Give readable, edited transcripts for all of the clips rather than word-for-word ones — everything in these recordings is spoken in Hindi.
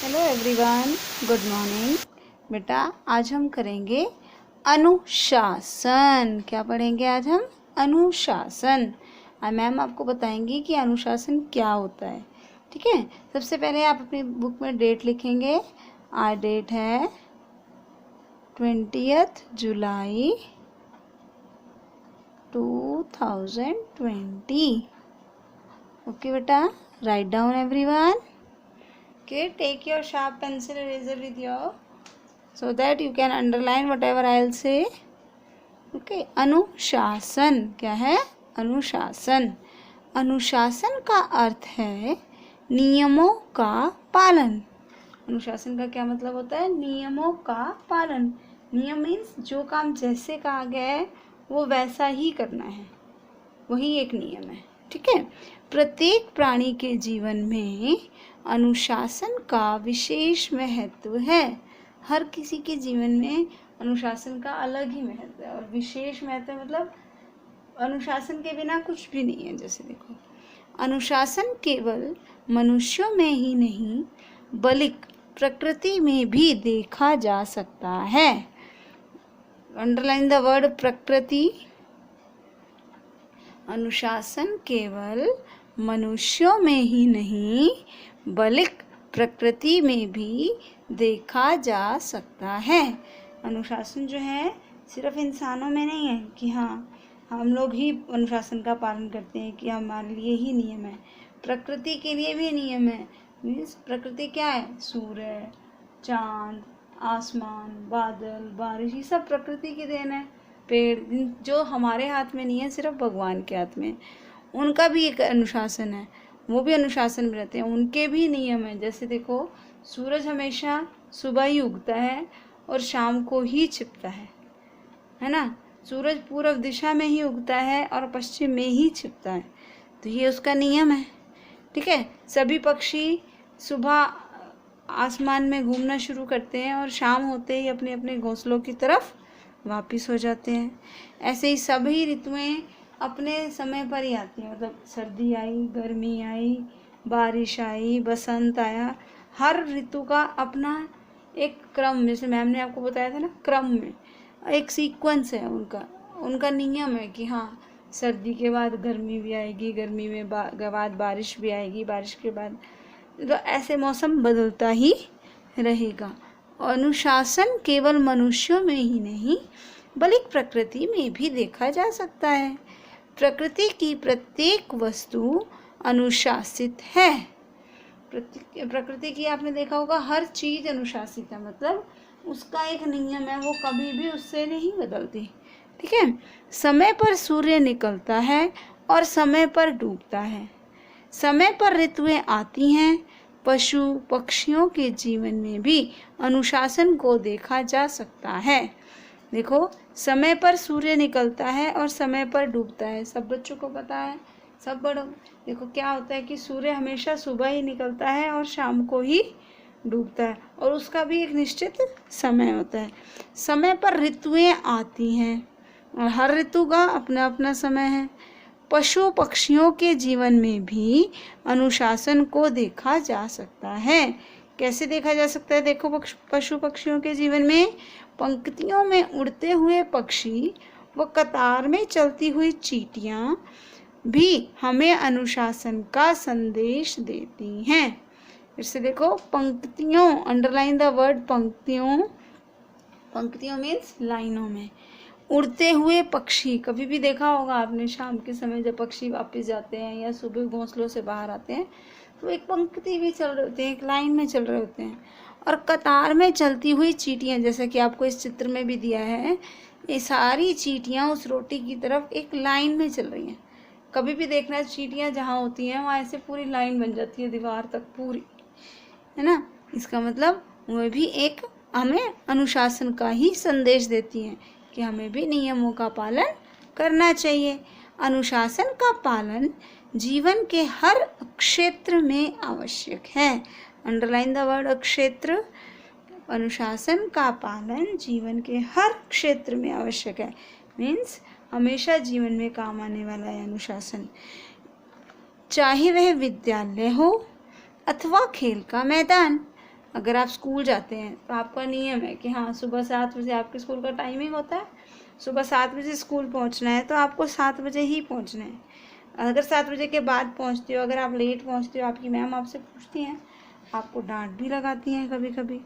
Hello everyone, good morning. बेटा आज हम करेंगे अनुशासन। क्या पढ़ेंगे आज हम? अनुशासन। मैम आपको बताएंगी कि अनुशासन क्या होता है। ठीक है, सबसे पहले आप अपनी बुक में डेट लिखेंगे। आज डेट है 20 जुलाई 2020। ओके बेटा, write down everyone. Okay, take your sharp pencil eraser with you so that you can underline whatever I'll say. Okay, अनुशासन क्या है? अनुशासन, अनुशासन का अर्थ है नियमों का पालन। अनुशासन का क्या मतलब होता है? नियमों का पालन। नियम मीन्स जो काम जैसे कहा गया है वो वैसा ही करना है, वही एक नियम है। ठीक है, प्रत्येक प्राणी के जीवन में अनुशासन का विशेष महत्व है। हर किसी के जीवन में अनुशासन का अलग ही महत्व है, और विशेष महत्व मतलब अनुशासन के बिना कुछ भी नहीं है। जैसे देखो, अनुशासन केवल मनुष्यों में ही नहीं बल्कि प्रकृति में भी देखा जा सकता है। अंडरलाइन द वर्ड प्रकृति। अनुशासन केवल मनुष्यों में ही नहीं बल्कि प्रकृति में भी देखा जा सकता है। अनुशासन जो है सिर्फ इंसानों में नहीं है कि हाँ हम लोग ही अनुशासन का पालन करते हैं कि हमारे लिए ही नियम है, प्रकृति के लिए भी नियम है। मीन्स प्रकृति क्या है? सूर्य, चांद, आसमान, बादल, बारिश, ये सब प्रकृति की देन है। पेड़ जो हमारे हाथ में नहीं है, सिर्फ भगवान के हाथ में, उनका भी एक अनुशासन है, वो भी अनुशासन में रहते हैं, उनके भी नियम है। जैसे देखो, सूरज हमेशा सुबह ही उगता है और शाम को ही छिपता है ना। सूरज पूर्व दिशा में ही उगता है और पश्चिम में ही छिपता है, तो ये उसका नियम है। ठीक है, सभी पक्षी सुबह आसमान में घूमना शुरू करते हैं और शाम होते ही अपने अपने घोंसलों की तरफ वापिस हो जाते हैं। ऐसे ही सभी ऋतुएं अपने समय पर ही आती हैं। मतलब सर्दी आई, गर्मी आई, बारिश आई, बसंत आया, हर ऋतु का अपना एक क्रम, जैसे मैम ने आपको बताया था ना, क्रम में एक सीक्वेंस है उनका नियम है कि हाँ सर्दी के बाद गर्मी भी आएगी, गर्मी में बाद बारिश भी आएगी, बारिश के बाद, तो ऐसे मौसम बदलता ही रहेगा। अनुशासन केवल मनुष्यों में ही नहीं बल्कि प्रकृति में भी देखा जा सकता है। प्रकृति की प्रत्येक वस्तु अनुशासित है। प्रकृति की आपने देखा होगा हर चीज अनुशासित है, मतलब उसका एक नियम है, वो कभी भी उससे नहीं बदलती। ठीक है, समय पर सूर्य निकलता है और समय पर डूबता है। समय पर ऋतुएं आती हैं। पशु पक्षियों के जीवन में भी अनुशासन को देखा जा सकता है। देखो, समय पर सूर्य निकलता है और समय पर डूबता है, सब बच्चों को पता है, सब बड़ों। देखो क्या होता है कि सूर्य हमेशा सुबह ही निकलता है और शाम को ही डूबता है, और उसका भी एक निश्चित समय होता है। समय पर ऋतुएं आती हैं और हर ऋतु का अपना अपना समय है। पशु पक्षियों के जीवन में भी अनुशासन को देखा जा सकता है। कैसे देखा जा सकता है? देखो, पशु पक्षियों के जीवन में पंक्तियों में उड़ते हुए पक्षी व कतार में चलती हुई चींटियां भी हमें अनुशासन का संदेश देती हैं। फिर से देखो, पंक्तियों, अंडरलाइन द वर्ड पंक्तियों। पंक्तियों मीन्स लाइनों में। उड़ते हुए पक्षी, कभी भी देखा होगा आपने शाम के समय जब पक्षी वापस जाते हैं या सुबह घोंसलों से बाहर आते हैं, तो एक पंक्ति में चल रहे होते हैं, एक लाइन में चल रहे होते हैं। और कतार में चलती हुई चींटियां, जैसा कि आपको इस चित्र में भी दिया है, ये सारी चींटियां उस रोटी की तरफ एक लाइन में चल रही हैं। कभी भी देखना, चींटियां जहाँ होती हैं वहाँ ऐसे पूरी लाइन बन जाती है, दीवार तक पूरी, है ना। इसका मतलब वह भी एक हमें अनुशासन का ही संदेश देती हैं कि हमें भी नियमों का पालन करना चाहिए। अनुशासन का पालन जीवन के हर क्षेत्र में आवश्यक है। अंडरलाइन द वर्ड क्षेत्र। अनुशासन का पालन जीवन के हर क्षेत्र में आवश्यक है, मीन्स हमेशा जीवन में काम आने वाला है अनुशासन। चाहे वह विद्यालय हो अथवा खेल का मैदान, अगर आप स्कूल जाते हैं तो आपका नियम है कि हाँ सुबह 7 बजे आपके स्कूल का टाइमिंग होता है, सुबह 7 बजे स्कूल पहुंचना है तो आपको 7 बजे ही पहुंचना है। अगर 7 बजे के बाद पहुंचते हो, अगर आप लेट पहुंचते हो, आपकी मैम आपसे पूछती हैं, आपको डांट भी लगाती हैं कभी कभी।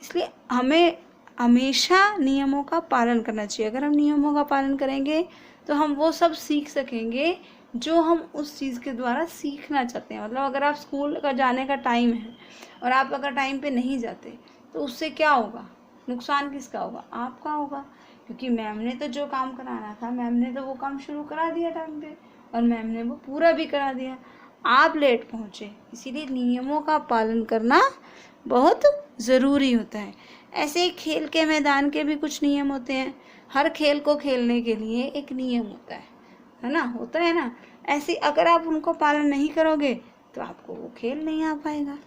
इसलिए हमें हमेशा नियमों का पालन करना चाहिए। अगर हम नियमों का पालन करेंगे तो हम वो सब सीख सकेंगे जो हम उस चीज़ के द्वारा सीखना चाहते हैं। मतलब अगर आप स्कूल का जाने का टाइम है और आप अगर टाइम पे नहीं जाते तो उससे क्या होगा, नुकसान किसका होगा, आपका होगा। क्योंकि मैम ने तो जो काम कराना था, मैम ने तो वो काम शुरू करा दिया टाइम पे और मैम ने वो पूरा भी करा दिया, आप लेट पहुँचे। इसीलिए नियमों का पालन करना बहुत ज़रूरी होता है। ऐसे ही खेल के मैदान के भी कुछ नियम होते हैं। हर खेल को खेलने के लिए एक नियम होता है ना, होता है ना। ऐसे अगर आप उनको पालन नहीं करोगे तो आपको वो खेल नहीं आ पाएगा।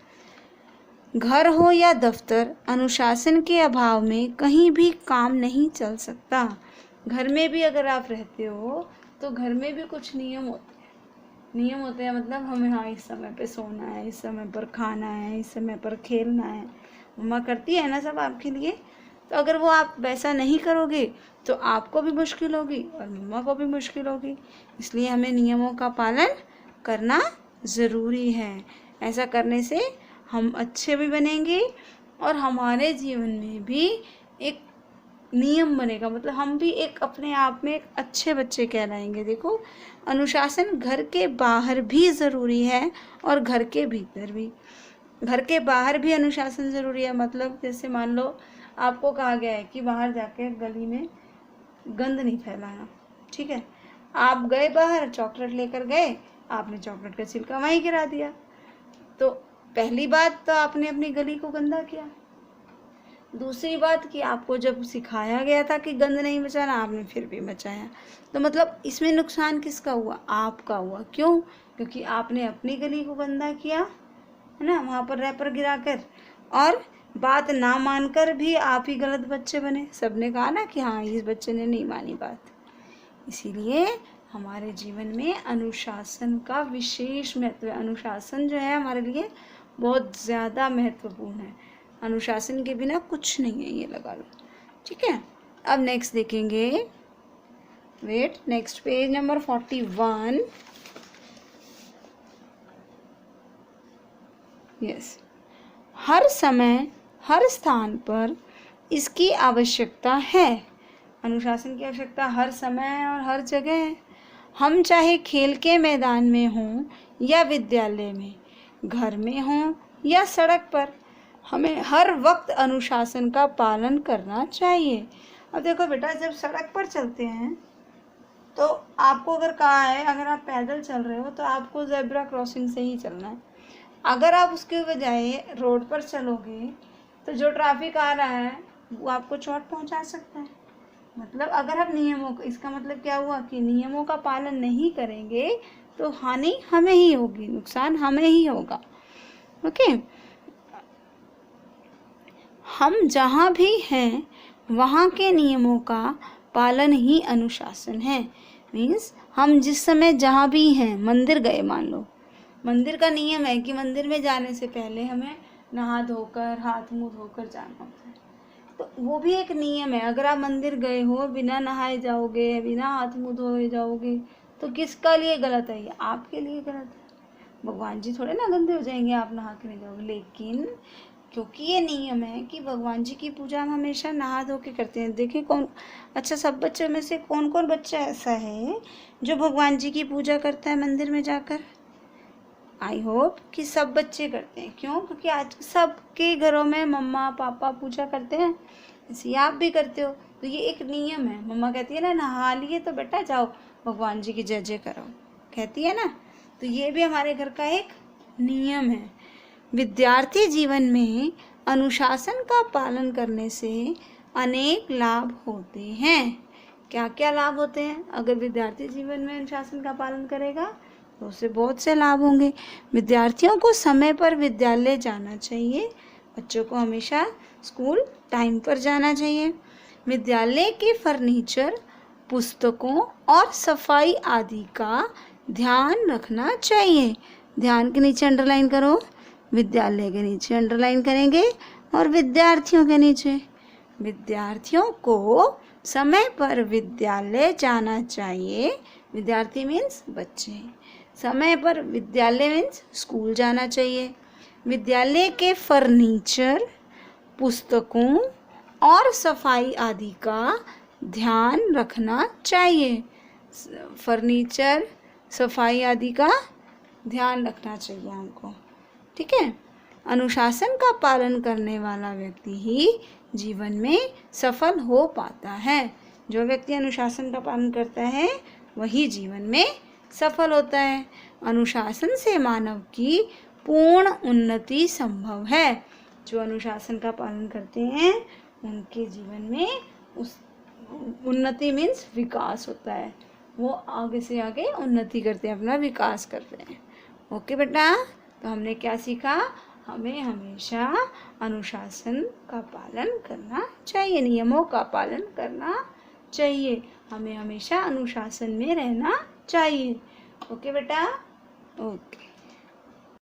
घर हो या दफ्तर, अनुशासन के अभाव में कहीं भी काम नहीं चल सकता। घर में भी अगर आप रहते हो तो घर में भी कुछ नियम होते हैं। नियम होते हैं मतलब हमें हाँ इस समय पे सोना है, इस समय पर खाना है, इस समय पर खेलना है। मम्मा करती है ना सब आपके लिए। तो अगर वो आप वैसा नहीं करोगे तो आपको भी मुश्किल होगी और मम्मा को भी मुश्किल होगी। इसलिए हमें नियमों का पालन करना ज़रूरी है। ऐसा करने से हम अच्छे भी बनेंगे और हमारे जीवन में भी एक नियम बनेगा। मतलब हम भी एक अपने आप में एक अच्छे बच्चे कहलाएंगे। देखो, अनुशासन घर के बाहर भी ज़रूरी है और घर के भीतर भी। घर के बाहर भी अनुशासन ज़रूरी है। मतलब जैसे मान लो आपको कहा गया है कि बाहर जाके गली में गंद नहीं फैलाना, ठीक है। आप गए बाहर, चॉकलेट लेकर गए, आपने चॉकलेट का छिलका वहीं गिरा दिया, तो पहली बात तो आपने अपनी गली को गंदा किया। दूसरी बात कि आपको जब सिखाया गया था कि गंद नहीं मचाना, आपने फिर भी मचाया। तो मतलब इसमें नुकसान किसका हुआ, आपका हुआ। क्यों? क्योंकि आपने अपनी गली को गंदा किया, है ना, वहाँ पर रैपर गिराकर, और बात ना मानकर भी आप ही गलत बच्चे बने। सबने कहा ना कि हाँ इस बच्चे ने नहीं मानी बात। इसीलिए हमारे जीवन में अनुशासन का विशेष महत्व है। अनुशासन जो है हमारे लिए बहुत ज़्यादा महत्वपूर्ण है। अनुशासन के बिना कुछ नहीं है, ये लगा लो, ठीक है। अब नेक्स्ट देखेंगे, wait, next page number 41। Yes, हर समय हर स्थान पर इसकी आवश्यकता है। अनुशासन की आवश्यकता हर समय और हर जगह है। हम चाहे खेल के मैदान में हों या विद्यालय में, घर में हों या सड़क पर, हमें हर वक्त अनुशासन का पालन करना चाहिए। अब देखो बेटा, जब सड़क पर चलते हैं तो आपको अगर कहा है अगर आप पैदल चल रहे हो तो आपको ज़ेब्रा क्रॉसिंग से ही चलना है। अगर आप उसके बजाय रोड पर चलोगे तो जो ट्रैफिक आ रहा है वो आपको चोट पहुंचा सकता है। मतलब अगर आप नियमों का, इसका मतलब क्या हुआ कि नियमों का पालन नहीं करेंगे तो हानि हमें ही होगी, नुकसान हमें ही होगा। ओके, हम जहाँ भी हैं वहाँ के नियमों का पालन ही अनुशासन है। मीन्स हम जिस समय जहाँ भी हैं, मंदिर गए मान लो, मंदिर का नियम है कि मंदिर में जाने से पहले हमें नहा धोकर हाथ मुंह धोकर जाना होता है। तो वो भी एक नियम है। अगर आप मंदिर गए हो, बिना नहाए जाओगे, बिना हाथ मुंह धोए जाओगे तो किसका लिए गलत है? ये आपके लिए गलत है। भगवान जी थोड़े ना गंदे हो जाएंगे आप नहा के नहीं जाओगे। लेकिन क्योंकि ये नियम है कि भगवान जी की पूजा हम हमेशा नहा धो के करते हैं। देखिए कौन, अच्छा सब बच्चों में से कौन कौन बच्चा ऐसा है जो भगवान जी की पूजा करता है मंदिर में जाकर? आई होप कि सब बच्चे करते हैं। क्यों? क्योंकि आज सबके घरों में मम्मा पापा पूजा करते हैं, ऐसे आप भी करते हो। तो ये एक नियम है। मम्मा कहती है ना नहा लिए तो बेटा जाओ भगवान जी की जय जय करो, कहती है ना। तो ये भी हमारे घर का एक नियम है। विद्यार्थी जीवन में अनुशासन का पालन करने से अनेक लाभ होते हैं। क्या क्या लाभ होते हैं? अगर विद्यार्थी जीवन में अनुशासन का पालन करेगा तो उससे बहुत से लाभ होंगे। विद्यार्थियों को समय पर विद्यालय जाना चाहिए। बच्चों को हमेशा स्कूल टाइम पर जाना चाहिए। विद्यालय के फर्नीचर, पुस्तकों और सफाई आदि का ध्यान रखना चाहिए। ध्यान के नीचे अंडरलाइन करो, विद्यालय के नीचे अंडरलाइन करेंगे और विद्यार्थियों के नीचे। विद्यार्थियों को समय पर विद्यालय जाना चाहिए। विद्यार्थी मीन्स बच्चे। समय पर विद्यालय मीन्स स्कूल जाना चाहिए। विद्यालय के फर्नीचर, पुस्तकों और सफाई आदि का ध्यान रखना चाहिए। फर्नीचर, सफाई आदि का ध्यान रखना चाहिए हमको। ठीक है। अनुशासन का पालन करने वाला व्यक्ति ही जीवन में सफल हो पाता है। जो व्यक्ति अनुशासन का पालन करता है वही जीवन में सफल होता है। अनुशासन से मानव की पूर्ण उन्नति संभव है। जो अनुशासन का पालन करते हैं उनके जीवन में उस उन्नति मीन्स विकास होता है। वो आगे से आगे उन्नति करते हैं, अपना विकास करते हैं। ओके बेटा, तो हमने क्या सीखा? हमें हमेशा अनुशासन का पालन करना चाहिए, नियमों का पालन करना चाहिए। हमें हमेशा अनुशासन में रहना चाहिए। ओके बेटा, ओके।